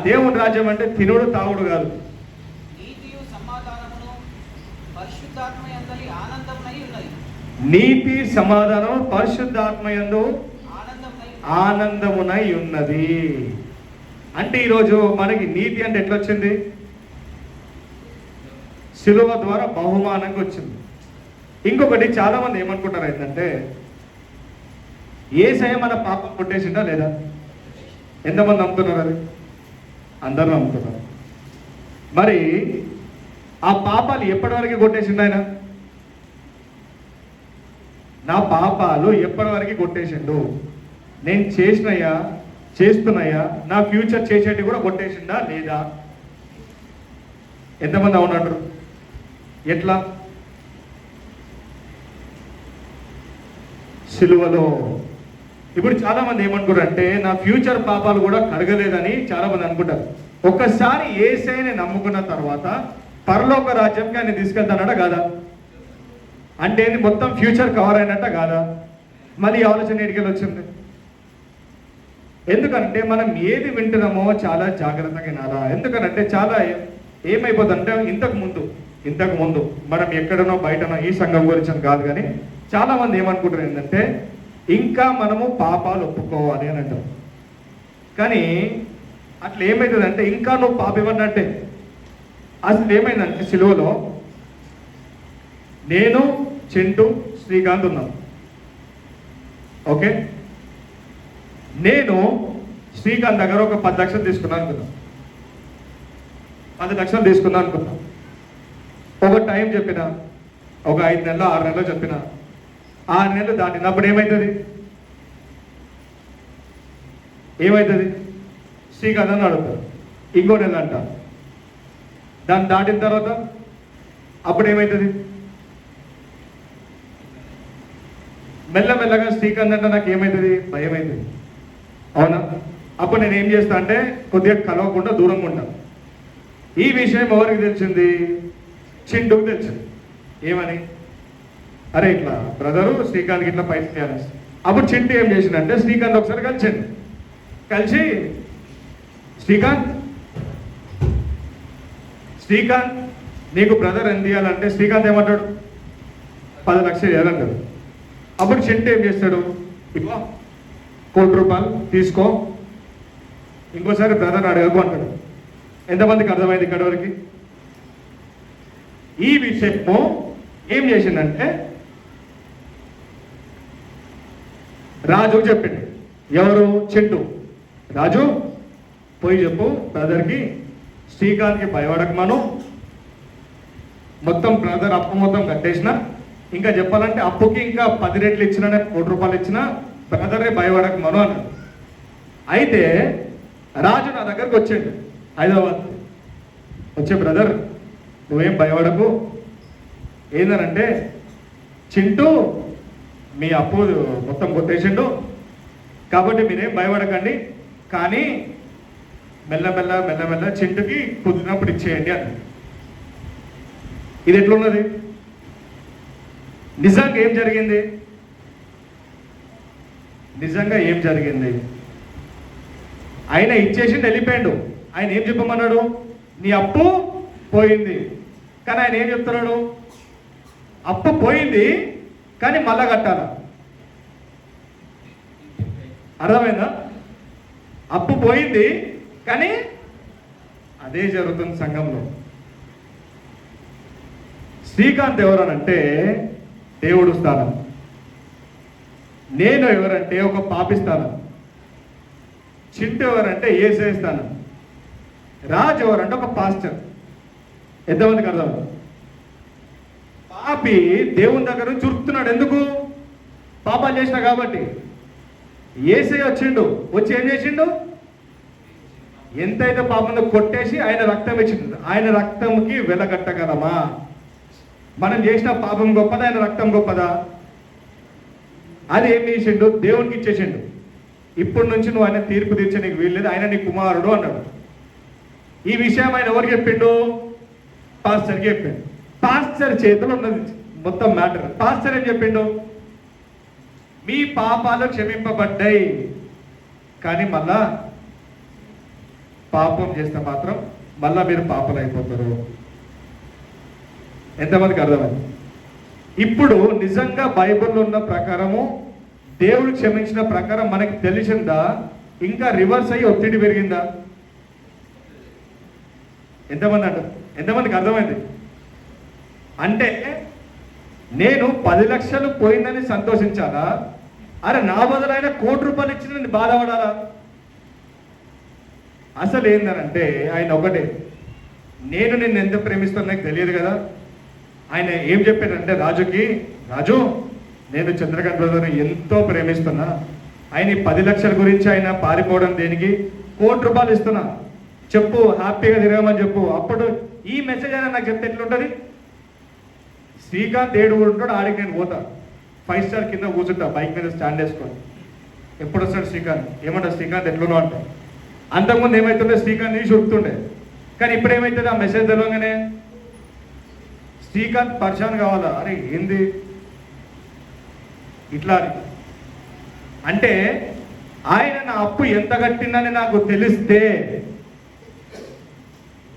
దేవుని రాజ్యం అంటే తినుడు తాగుడు కాదు. నీతి సమాధానం పరిశుద్ధాత్మయందు ఆనందమునై ఉన్నది. అంటే ఈరోజు మనకి నీతి అంటే ఎట్లా వచ్చింది? శిలువ ద్వారా బహుమానంగా వచ్చింది. ఇంకొకటి చాలా మంది ఏమనుకుంటారు ఏంటంటే యేసయ్య మన పాపం కొట్టేసిందా లేదా? ఎంతమంది నమ్ముతున్నారు అది? అందరూ నమ్ముతున్నారు. మరి ఆ పాపాలు ఎప్పటి వరకు కొట్టేసిండు ఆయన? నా పాపాలు ఎప్పటి వరకు కొట్టేసిండు? నేను చేసినయ్యా, చేస్తున్నాయా, నా ఫ్యూచర్ చేసేటి కూడా కొట్టేసిందా లేదా? ఎంతమంది అవునంటారు? ఎట్లా? సిలువలో. ఇప్పుడు చాలా మంది ఏమనుకుంటారు అంటే నా ఫ్యూచర్ పాపాలు కూడా కడగలేదని చాలా మంది అనుకుంటారు. ఒక్కసారి యేసయ్యని నమ్ముకున్న తర్వాత పరలోక రాజ్యంకి ఆయన తీసుకెళ్తానట కాదా? అంటే మొత్తం ఫ్యూచర్ కవర్ అయినట్ట కాదా? మళ్ళీ ఆలోచన ఎడికెళ్ళి వచ్చింది. ఎందుకంటే మనం ఏది వింటున్నామో చాలా జాగ్రత్తగా వినాలా. ఎందుకనంటే చాలా ఏమైపోతుందంటే ఇంతకు ముందు మనం ఎక్కడనో బయటనో ఈ సంఘం గురించి కాదు, కానీ చాలా మంది ఏమనుకుంటారు ఏంటంటే ఇంకా మనము పాపాలు ఒప్పుకోవాలి అని అంటారు. కానీ అట్లా ఏమవుతుందంటే ఇంకా నువ్వు పాపం ఏమన్నట్టే. అసలు ఏమైందంటే సిలువలో నేను, చింటూ, శ్రీకాంత్ ఉన్నాం. ఓకే, నేను శ్రీకాంత్ దగ్గర ఒక 10 లక్షలు తీసుకున్నాను అనుకుందాం, 10 లక్షలు తీసుకున్నాను అనుకుందాం. ఒక టైం చెప్పిన, ఒక 5 నెలలు 6 నెలలు చెప్పిన, 6 నెలలు దాటినప్పుడు ఏమవుతుంది? శ్రీకాంత్ అని అడుగుతారు. ఇంకో నెల అంట. దాన్ని దాటిన తర్వాత అప్పుడు ఏమవుతుంది? మెల్లమెల్లగా శ్రీకాంత్ అంటే నాకు ఏమవుతుంది? భయం అవుతుంది. అవునా? అప్పుడు నేను ఏం చేస్తా అంటే కొద్దిగా కలవకుండా దూరంగా ఉంటాను. ఈ విషయం ఎవరికి తెలిసింది? చింటూకి తెలిసింది. ఏమని? అరే ఇట్లా బ్రదరు శ్రీకాంత్కి ఇట్లా పైసలు చేయాలి. అప్పుడు చింటూ ఏం చేసిందంటే శ్రీకాంత్ ఒకసారి కలిసిండు. కలిసి శ్రీకాంత్ నీకు బ్రదర్ ఎంత ఇవ్వాలంటే శ్రీకాంత్ ఏమంటాడు? 10 లక్షలు ఇవ్వాలంటాడు. అప్పుడు చింటూ ఏం చేస్తాడు? ఇగో 1 కోటి రూపాయలు తీసుకో, ఇంకోసారి బ్రదర్ అడగకు అంటాడు. ఎంతమందికి అర్థమైంది ఇక్కడ వరకు? ఈ విషయము ఏం చేసిందంటే రాజు చెప్పిండు. ఎవరు? చింటూ. రాజు పోయి చెప్పు బ్రదర్కి, శ్రీకాంత్కి భయపడకమను, మొత్తం బ్రదర్ అప్పు మొత్తం కట్టేసిన, ఇంకా చెప్పాలంటే అప్పుకి ఇంకా 10 రెట్లు ఇచ్చిన, 1 కోటి రూపాయలు ఇచ్చిన, బ్రదర్ని భయపడకమను అన్నాడు. అయితే రాజు నా దగ్గరకు వచ్చాడు హైదరాబాద్. వచ్చే బ్రదర్ నువ్వేం భయపడకు, ఏందనంటే చింటూ మీ అప్పు మొత్తం కొట్టేసిండు, కాబట్టి మీరేం భయపడకండి, కానీ మెల్లమెల్ల చింటుకి కుదిరినప్పుడు ఇచ్చేయండి అని. ఇది ఎట్లున్నది? నిజంగా ఏం జరిగింది? ఆయన ఇచ్చేసిండు, వెళ్ళిపోయాడు. ఆయన ఏం చెప్పమన్నాడు? నీ అప్పు పోయింది. కానీ ఆయన ఏం చెప్తున్నాడు? అప్పు పోయింది కానీ మళ్ళా కట్టాల. అర్థమైందా? అప్పు పోయింది కానీ అదే జరుగుతుంది సంఘంలో. శ్రీకాంత్ ఎవరనంటే దేవుడు స్థానం, నేను ఎవరంటే ఒక పాపిస్తాను, చింటూ ఎవరంటే యేసయ్య స్థానం, రాజు ఎవరంటే ఒక పాస్టర్. ఎంతమందికి అర్థం? పాపి దేవుని దగ్గర నుంచి చురుకుతున్నాడు. ఎందుకు? పాపాలు చేసిన కాబట్టి. యేసయ్య వచ్చిండు, వచ్చి ఏం చేసిండు? ఎంతైతే పాపంలో కొట్టేసి ఆయన రక్తం ఇచ్చిండు. ఆయన రక్తంకి వెలగట్టగలమా? మనం చేసిన పాపం గొప్పదా, ఆయన రక్తం గొప్పదా? అది ఏం చేసిండు? దేవునికి ఇచ్చేసిండు. ఇప్పటి నుంచి నువ్వు ఆయన తీర్పు తీర్చే నీకు వీల్లేదు, ఆయన నీ కుమారుడు అన్నాడు. ఈ విషయం ఆయన ఎవరికి చెప్పిండు? పాస్టర్కి చెప్పిండు. పాస్టర్ చేతిలో ఉన్నది మొత్తం మ్యాటర్. పాస్టర్ ఏం చెప్పిండు? మీ పాపాలు క్షమింపబడ్డాయి, కానీ మళ్ళా పాపం చేస్తే మాత్రం మళ్ళా మీరు పాపలు అయిపోతారు. ఎంతమందికి అర్థమైంది? ఇప్పుడు నిజంగా బైబిల్లో ఉన్న ప్రకారము దేవుడు క్షమించిన ప్రకారం మనకి తెలిసిందా? ఇంకా రివర్స్ అయ్యి ఒత్తిడి పెరిగిందా? ఎంతమందికి అర్థమైంది? అంటే నేను 10 లక్షలు పోయిందని సంతోషించాలా? అరే నా బదులైన 1 కోటి రూపాయలు ఇచ్చిన నేను బాధపడాలా? అసలు ఏందనంటే ఆయన ఒకటే, నేను నిన్ను ఎంత ప్రేమిస్తాను నాకు తెలియదు కదా. ఆయన ఏం చెప్పాడంటే రాజుకి, రాజు నేను చంద్రకాంత్ బ్రదర్ని ఎంతో ప్రేమిస్తున్నా, ఆయన 10 లక్షల గురించి ఆయన పారిపోవడం దేనికి? 1 కోటి రూపాయలు ఇస్తున్నా, చెప్పు హ్యాపీగా తిరగమని చెప్పు. అప్పుడు ఈ మెసేజ్ అయినా నాకు చెప్తే ఎట్లుంటుంది? శ్రీకాంత్ ఏడు ఉంటాడు, ఆడికి నేను పోతా, 5 స్టార్ కింద కూర్చుంటా, బైక్ మీద స్టాండ్ వేసుకొని. ఎప్పుడు వస్తాడు శ్రీకాంత్? ఏమంటాడు శ్రీకాంత్ ఎట్లునో అంట. అంతకుముందు ఏమవుతుండే? శ్రీకాంత్ తీసి ఉడుతుండే. కానీ ఇప్పుడు ఏమవుతుంది? ఆ మెసేజ్ తెలవగానే శ్రీకాంత్ పరిశాన్ కావాలా? అరే ఏంది ఇట్లా అని. అంటే ఆయన నా అప్పు ఎంత కట్టిందని నాకు తెలిస్తే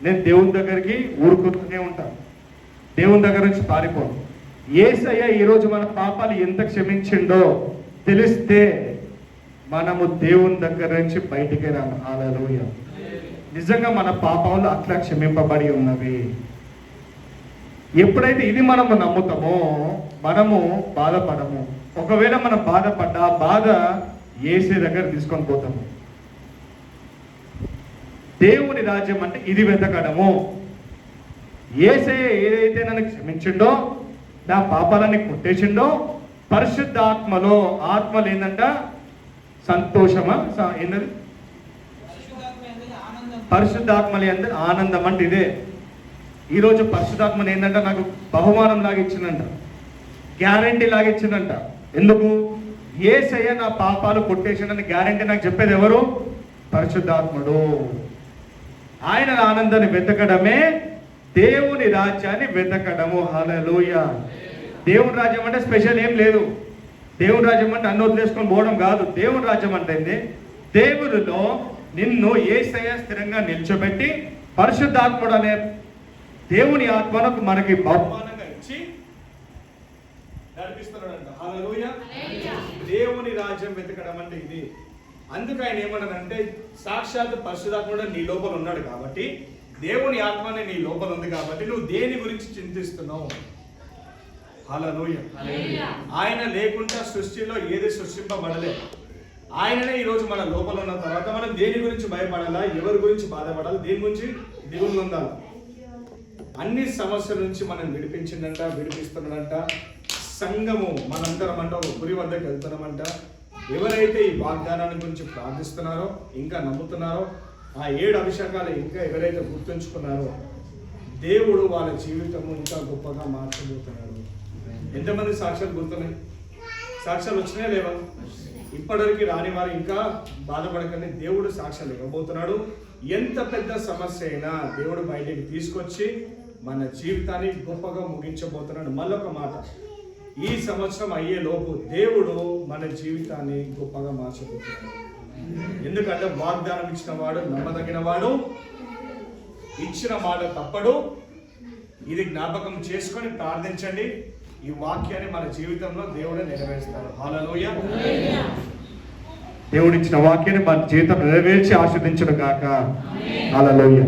నేను దేవుని దగ్గరికి ఊరుకుతూనే ఉంటాను, దేవుని దగ్గర నుంచి పారిపోను. యేసయ్య ఈరోజు మన పాపాలు ఎంత క్షమించిండో తెలిస్తే మనము దేవుని దగ్గర నుంచి బయటికి రాము. హల్లెలూయా. నిజంగా మన పాపాలు అట్లా క్షమింపబడి ఉన్నవి. ఎప్పుడైతే ఇది మనము నమ్ముతామో మనము బాధపడము. ఒకవేళ మనం బాధపడ్డా బాధ యేసయ్య దగ్గర తీసుకొని పోతాము. దేవుని రాజ్యం అంటే ఇది వెతకడము. యేసయ్య ఏదైతే నన్ను క్షమించిండో, నా పాపాలని కొట్టేసిండో, పరిశుద్ధాత్మలో, ఆత్మలు ఏంటంట సంతోషమా ఏంటది, పరిశుద్ధాత్మలు అందరి ఆనందం అంటే ఇదే. ఈరోజు పరిశుద్ధాత్మని ఏంటంటే నాకు బహుమానం లాగా ఇచ్చిందంట, గ్యారంటీ లాగా ఇచ్చిందంట. ఎందుకు? యేసయ్య నా పాపాలు కొట్టేసిండని గ్యారంటీ నాకు చెప్పేది ఎవరు? పరిశుద్ధాత్ముడు. ఆయన ఆనందాన్ని వెతకడమే దేవుని రాజ్యాన్ని వెతకడము. హల్లెలూయా. దేవుని రాజ్యం అంటే స్పెషల్ ఏం లేదు. దేవుని రాజ్యం అంటే అన్ని వదిలేసుకొని పోవడం కాదు. దేవుని రాజ్యం అంటే దేవునిలో నిన్ను యేసయ్య స్థిరంగా నిల్చోబెట్టి పరిశుద్ధాత్ముడు అనే దేవుని ఆత్మను మనకి బహుమానంగా ఇచ్చి నడిపిస్తున్నాడంట. హల్లెలూయా. దేవుని రాజ్యం వెతకడం అంటే ఇది. అందుకు ఆయన ఏమన్నాడంటే, సాక్షాత్ పరిశుద్ధాత్ముడు నీ లోపల ఉన్నాడు కాబట్టి, దేవుని ఆత్మనే నీ లోపల ఉంది కాబట్టి నువ్వు దేని గురించి చింతిస్తున్నావు? హల్లెలూయా. ఆయన లేకుండా సృష్టిలో ఏది సృష్టింపబడలేదు. ఆయననే ఈరోజు మన లోపల ఉన్న తర్వాత మనం దేని గురించి భయపడాలా, ఎవరి గురించి బాధపడాలి, దేని గురించి దేవుని ఉండాలి. అన్ని సమస్యల నుంచి మనం విడిపిస్తున్నాడంట. సంఘము మనందరం అంట ఒక గురి వద్దకు వెళ్తున్నామంట. ఎవరైతే ఈ వాగ్దానాన్ని గురించి ప్రార్థిస్తున్నారో, ఇంకా నమ్ముతున్నారో, ఆ 7 అభిషేకాలు ఇంకా ఎవరైతే గుర్తుంచుకున్నారో, దేవుడు వాళ్ళ జీవితము ఇంకా గొప్పగా మార్చబోతున్నాడు. ఎంతమంది సాక్ష్యాలు గుర్తున్నాయి? సాక్ష్యాలు వచ్చినాయా లేవా? ఇప్పటివరకు రాని వారు ఇంకా బాధపడకండి, దేవుడు సాక్ష్యాలు ఇవ్వబోతున్నాడు. ఎంత పెద్ద సమస్య అయినా దేవుడు బయటికి తీసుకొచ్చి మన జీవితాన్ని గొప్పగా ముగించబోతున్నాడు. మళ్ళొక మాట, ఈ సంవత్సరం అయ్యే లోపు దేవుడు మన జీవితాన్ని గొప్పగా మార్చబోతున్నాడు. ఎందుకంటే వాగ్దానం ఇచ్చిన వాడు నమ్మదగిన వాడు, ఇచ్చిన మాట తప్పడు. ఇది జ్ఞాపకం చేసుకొని ప్రార్థించండి. ఈ వాక్యాన్ని మన జీవితంలో దేవుడు నెరవేరుస్తాడు. హల్లెలూయా. దేవుడిచ్చిన వాక్యాన్ని మన జీవితం నెరవేర్చి ఆశీర్వదించును గాక. హల్లెలూయా.